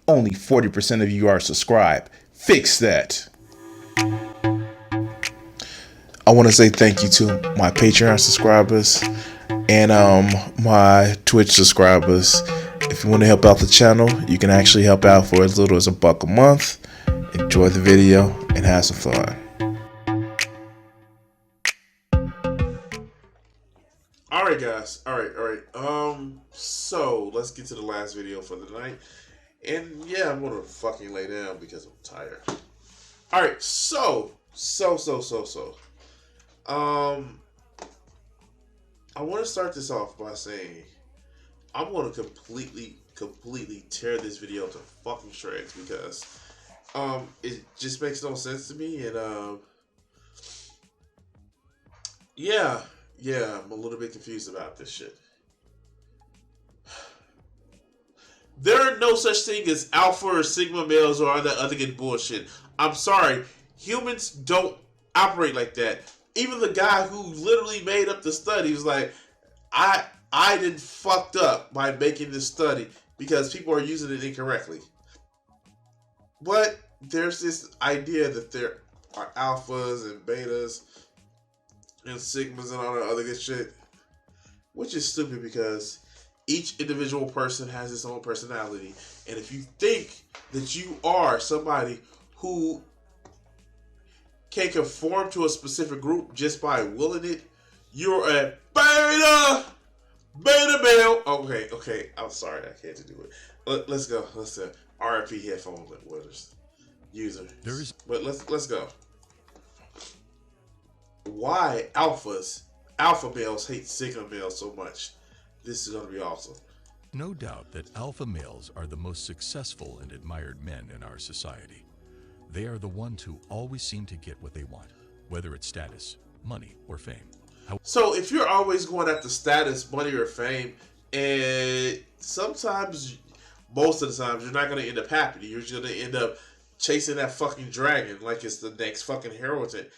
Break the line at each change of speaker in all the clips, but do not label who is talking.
Only 40% of you are subscribed. Fix that. I want to say thank you to my Patreon subscribers and my Twitch subscribers. If you want to help out the channel, you can actually help out for as little as $1 a month. Enjoy the video and have some fun. Alright guys, alright. So let's get to the last video for the night. And yeah, I'm gonna fucking lay down because I'm tired. Alright, so I want to start this off by saying I'm going to completely tear this video to fucking shreds because it just makes no sense to me, and yeah, I'm a little bit confused about this shit. There are no such thing as alpha or sigma males or all that other good bullshit. I'm sorry, humans don't operate like that. Even the guy who literally made up the study was like, I did fucked up by making this study because people are using it incorrectly. But there's this idea that there are alphas and betas and sigmas and all that other good shit, which is stupid because each individual person has its own personality. And if you think that you are somebody who can conform to a specific group just by willing it, you're a beta male. Okay. I'm sorry, I can't do it. Let's go. Let's RIP headphone winners user. But let's go. Why alpha males hate sigma males so much? This is gonna be awesome.
No doubt that alpha males are the most successful and admired men in our society. They are the ones who always seem to get what they want, whether it's status, money, or fame.
So if you're always going after status, money, or fame, and sometimes, most of the times, you're not going to end up happy. You're just going to end up chasing that fucking dragon like it's the next fucking heroin hit.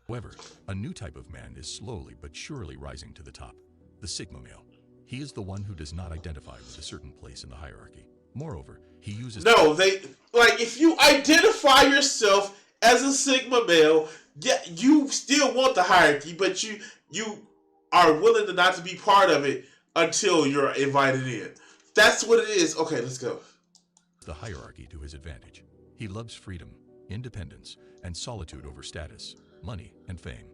However, a new type of man is slowly but surely rising to the top, the sigma male. He is the one who does not identify with a certain place in the hierarchy. Moreover, he uses...
if you identify yourself as a sigma male, yeah, you still want the hierarchy, but you are willing to not to be part of it until you're invited in. That's what it is. Okay, let's go.
The hierarchy to his advantage. He loves freedom, independence, and solitude over status, money, and fame.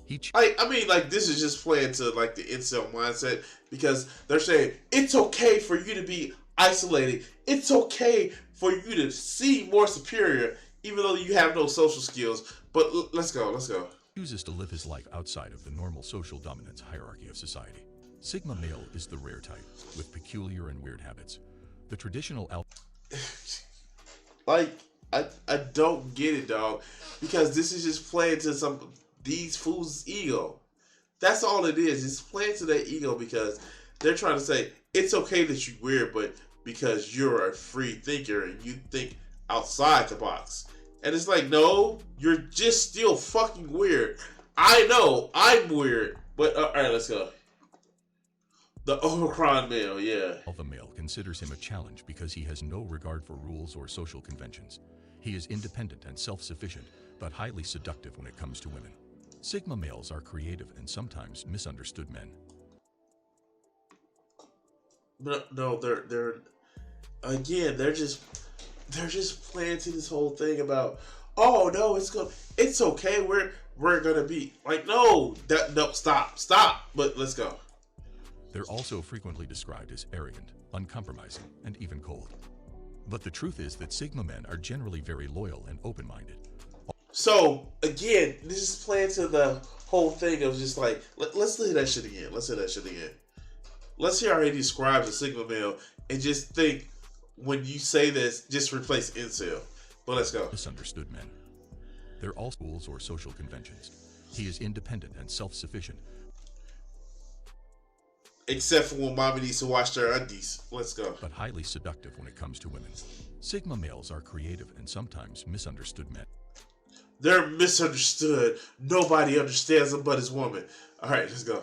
This is just playing to like the incel mindset because they're saying it's okay for you to be isolated. It's okay for you to seem more superior, even though you have no social skills. But let's go.
He chooses to live his life outside of the normal social dominance hierarchy of society. Sigma male is the rare type, with peculiar and weird habits. The traditional alpha...
I don't get it, dog. Because this is just playing to these fools' ego. That's all it is. It's playing to their ego because they're trying to say, it's okay that you're weird, but because you're a free thinker and you think outside the box. And it's like, no, you're just still fucking weird. I know, I'm weird. But, alright, let's go. The Omicron male, yeah.
Alpha male considers him a challenge because he has no regard for rules or social conventions. He is independent and self-sufficient, but highly seductive when it comes to women. Sigma males are creative and sometimes misunderstood men.
No, they're just playing to this whole thing about, oh no, it's okay, we're gonna be like, no, stop. But let's go.
They're also frequently described as arrogant, uncompromising, and even cold. But the truth is that Sigma men are generally very loyal and open-minded.
So, again, this is playing to the whole thing of just like, let's hear that shit again. Let's hear how he describes a Sigma male and just think, when you say this, just replace incel. But let's go.
Misunderstood men. They're all schools or social conventions. He is independent and self-sufficient.
Except for when mommy needs to wash their undies. Let's go.
But highly seductive when it comes to women. Sigma males are creative and sometimes misunderstood men.
They're misunderstood. Nobody understands them but his woman. Alright, let's go.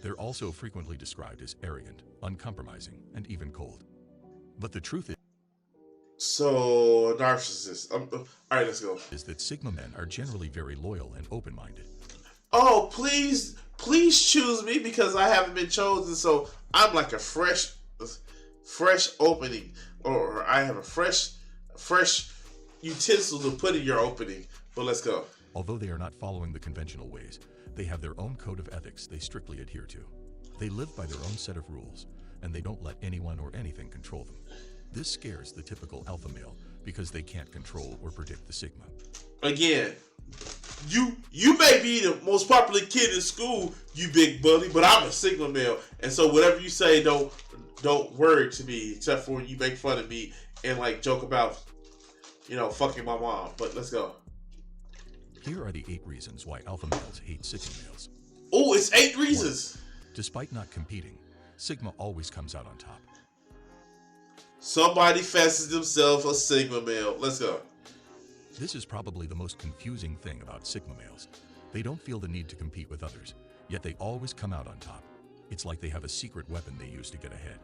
They're also frequently described as arrogant, uncompromising, and even cold. But the truth
So, a narcissist. Alright, let's go.
is that Sigma men are generally very loyal and open-minded.
Oh, please choose me because I haven't been chosen. So I'm like a fresh opening, or I have a fresh utensil to put in your opening. But let's go.
Although they are not following the conventional ways, they have their own code of ethics they strictly adhere to. They live by their own set of rules, and they don't let anyone or anything control them. This scares the typical alpha male because they can't control or predict the Sigma.
Again, you may be the most popular kid in school, you big bully, but I'm a Sigma male, and so whatever you say don't worry to me, except for you make fun of me and like joke about, fucking my mom. But let's go.
Here are the 8 reasons why alpha males hate Sigma males.
Oh, it's 8 reasons.
1. Despite not competing, Sigma always comes out on top.
Somebody fancies themselves a Sigma male. Let's go.
This is probably the most confusing thing about Sigma males. They don't feel the need to compete with others, yet they always come out on top. It's like they have a secret weapon they use to get ahead.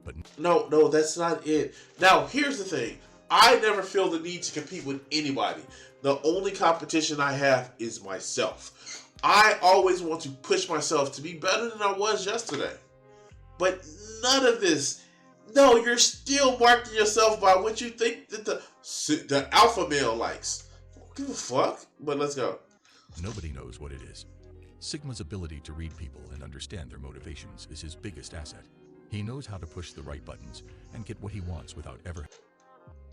But
no, that's not it. Now, here's the thing. I never feel the need to compete with anybody. The only competition I have is myself. I always want to push myself to be better than I was yesterday. But none of this. No, you're still marking yourself by what you think that the alpha male likes. Don't give a fuck. But let's go.
Nobody knows what it is. Sigma's ability to read people and understand their motivations is his biggest asset. He knows how to push the right buttons and get what he wants without ever...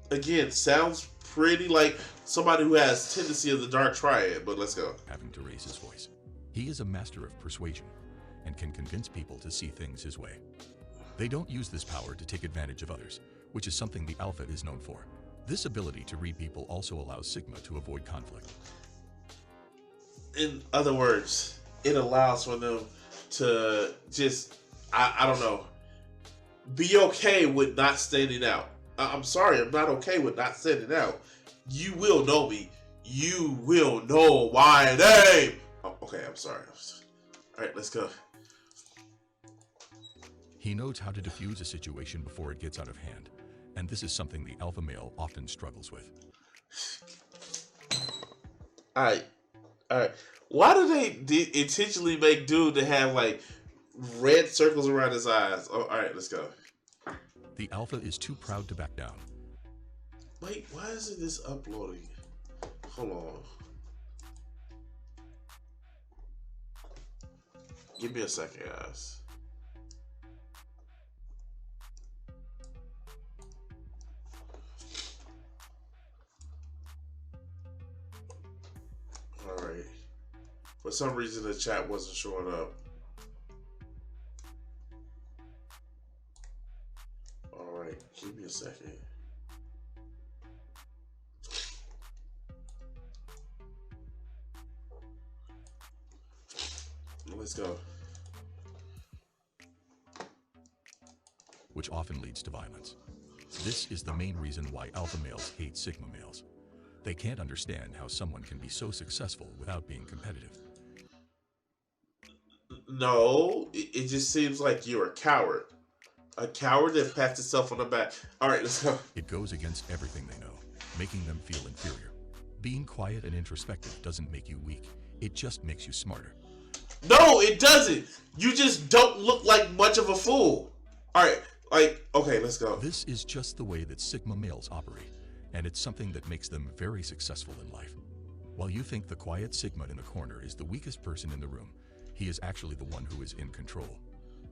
Again, sounds pretty like somebody who has tendency of the dark triad, but let's go.
...having to raise his voice. He is a master of persuasion and can convince people to see things his way. They don't use this power to take advantage of others, which is something the alpha is known for. This ability to read people also allows Sigma to avoid conflict.
In other words, it allows for them to just, I don't know, be okay with not standing out. I'm sorry, I'm not okay with not standing out. You will know me. You will know my name. Oh, okay, I'm sorry. All right, let's go.
He knows how to diffuse a situation before it gets out of hand, and this is something the alpha male often struggles with.
All right. Why do they intentionally make dude to have like red circles around his eyes? Oh, all right, let's go.
The alpha is too proud to back down.
Wait, why isn't this uploading? Hold on. Give me a second, guys. Alright. For some reason the chat wasn't showing up. Alright, give me a second. Let's go.
Which often leads to violence. This is the main reason why alpha males hate Sigma males. They can't understand how someone can be so successful without being competitive.
No, it just seems like you're a coward. A coward that pats itself on the back. Alright, let's go.
It goes against everything they know, making them feel inferior. Being quiet and introspective doesn't make you weak. It just makes you smarter.
No, it doesn't. You just don't look like much of a fool. Alright, okay, let's go.
This is just the way that Sigma males operate, and it's something that makes them very successful in life. While you think the quiet Sigma in the corner is the weakest person in the room, he is actually the one who is in control.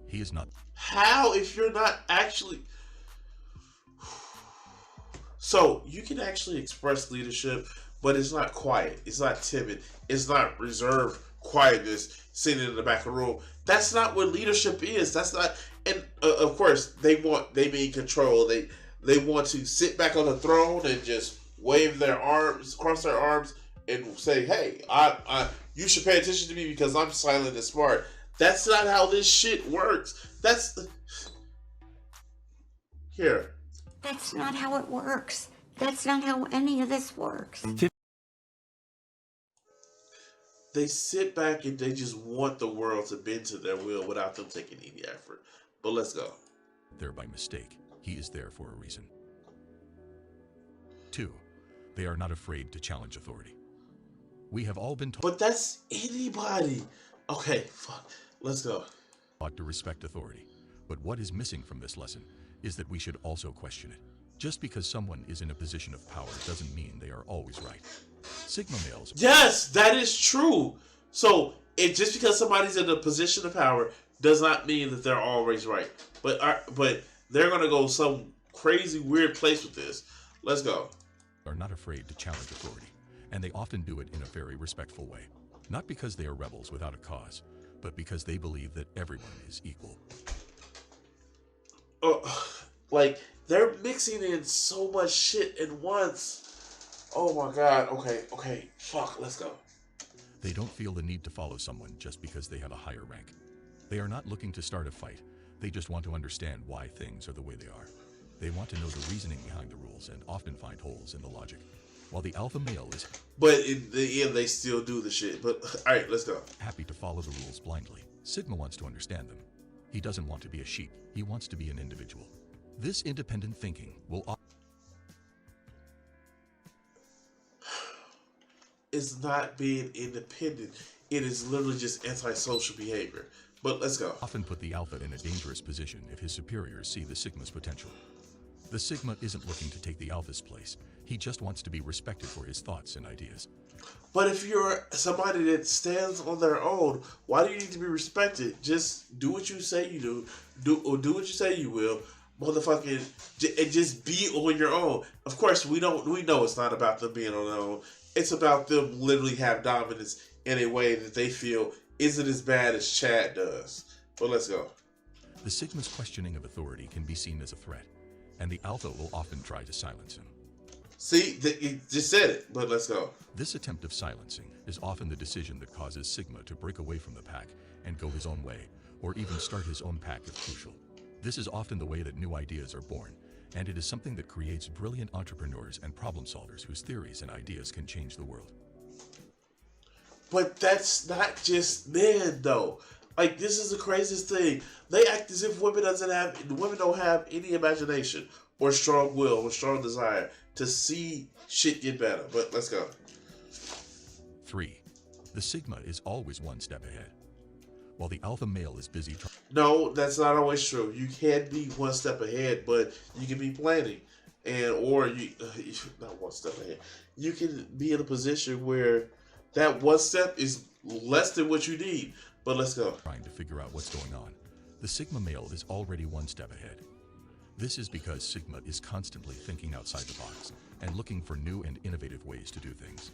He is not.
How if you're not actually... So, you can actually express leadership, but it's not quiet. It's not timid. It's not reserved quietness sitting in the back of the room. That's not what leadership is. That's not... And, of course, they mean control. They want to sit back on the throne and just wave their arms, cross their arms, and say, hey, you should pay attention to me because I'm silent and smart. That's not how this shit works. Here.
That's not how it works. That's not how any of this works.
They sit back and they just want the world to bend to their will without them taking any effort. But let's go.
There by mistake. He is there for a reason. 2. They are not afraid to challenge authority. We have all been
But that's anybody. Okay, fuck. Let's go.
taught to respect authority. But what is missing from this lesson is that we should also question it. Just because someone is in a position of power doesn't mean they are always right. Sigma males.
Yes, that is true. So, just because somebody's in a position of power does not mean that they're always right. But they're gonna go some crazy weird place with this. Let's go.
Are not afraid to challenge authority, and they often do it in a very respectful way. Not because they are rebels without a cause, but because they believe that everyone is equal.
Like, they're mixing in so much shit at once. Oh my god. Okay. Fuck, let's go.
They don't feel the need to follow someone just because they have a higher rank. They are not looking to start a fight. They just want to understand why things are the way they are. They want to know the reasoning behind the rules and often find holes in the logic. While the alpha male is
But in the end, they still do the shit. But, alright, let's go.
happy to follow the rules blindly, Sigma wants to understand them. He doesn't want to be a sheep. He wants to be an individual. This independent thinking will
It's not being independent. It is literally just antisocial behavior. But let's go.
often put the alpha in a dangerous position if his superiors see the Sigma's potential. The Sigma isn't looking to take the alpha's place. He just wants to be respected for his thoughts and ideas.
But if you're somebody that stands on their own, why do you need to be respected? Just do what you say you do what you say you will, motherfucking, and just be on your own. Of course, we know it's not about them being on their own. It's about them literally have dominance in a way that they feel isn't as bad as Chad does. But let's go.
The Sigma's questioning of authority can be seen as a threat, and the alpha will often try to silence him.
See, you just said it. But let's go.
This attempt of silencing is often the decision that causes Sigma to break away from the pack and go his own way, or even start his own pack if crucial. This is often the way that new ideas are born, and it is something that creates brilliant entrepreneurs and problem solvers whose theories and ideas can change the world.
But that's not just men, though. Like, this is the craziest thing. They act as if women don't have any imagination or strong will or strong desire to see shit get better. But let's go.
3. The Sigma is always one step ahead. While the alpha male is busy trying
No, that's not always true. You can be one step ahead, but you can be planning, or you not one step ahead. You can be in a position where that one step is less than what you need. But let's go.
to figure out what's going on, the Sigma male is already one step ahead. This is because Sigma is constantly thinking outside the box and looking for new and innovative ways to do things.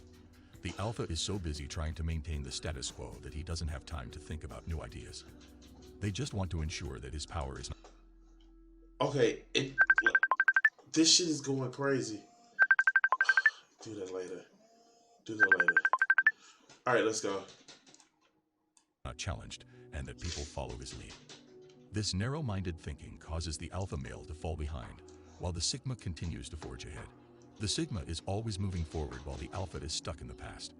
The alpha is so busy trying to maintain the status quo that he doesn't have time to think about new ideas. They just want to ensure that his power is not.
Okay, this shit is going crazy. Do that later. Alright, let's go.
Not challenged, and that people follow his lead. This narrow-minded thinking causes the alpha male to fall behind, while the Sigma continues to forge ahead. The Sigma is always moving forward while the alpha is stuck in the past.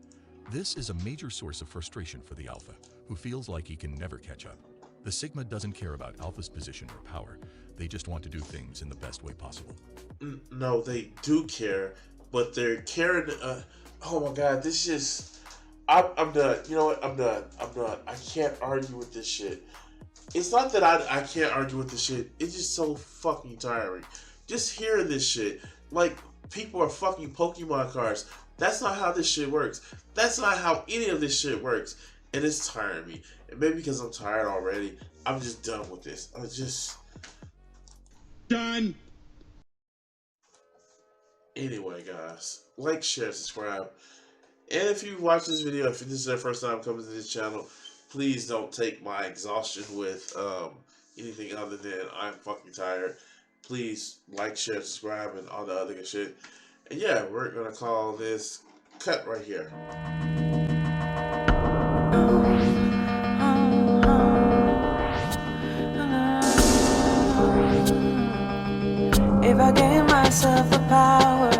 This is a major source of frustration for the alpha, who feels like he can never catch up. The Sigma doesn't care about alpha's position or power. They just want to do things in the best way possible.
No, they do care, but they're caring. Oh my god, this just. I'm done. You know what? I'm done. I can't argue with this shit. It's not that I can't argue with this shit. It's just so fucking tiring. Just hearing this shit. Like, people are fucking Pokemon cards. That's not how this shit works. That's not how any of this shit works. And it's tiring me. And maybe because I'm tired already, I'm just done with this. I'm just...
Done.
Anyway, guys. Like, share, subscribe. And if you watch this video, if this is your first time coming to this channel, please don't take my exhaustion with anything other than I'm fucking tired. Please like, share, subscribe, and all the other good shit. And yeah, we're going to call this cut right here.
If I gave myself the power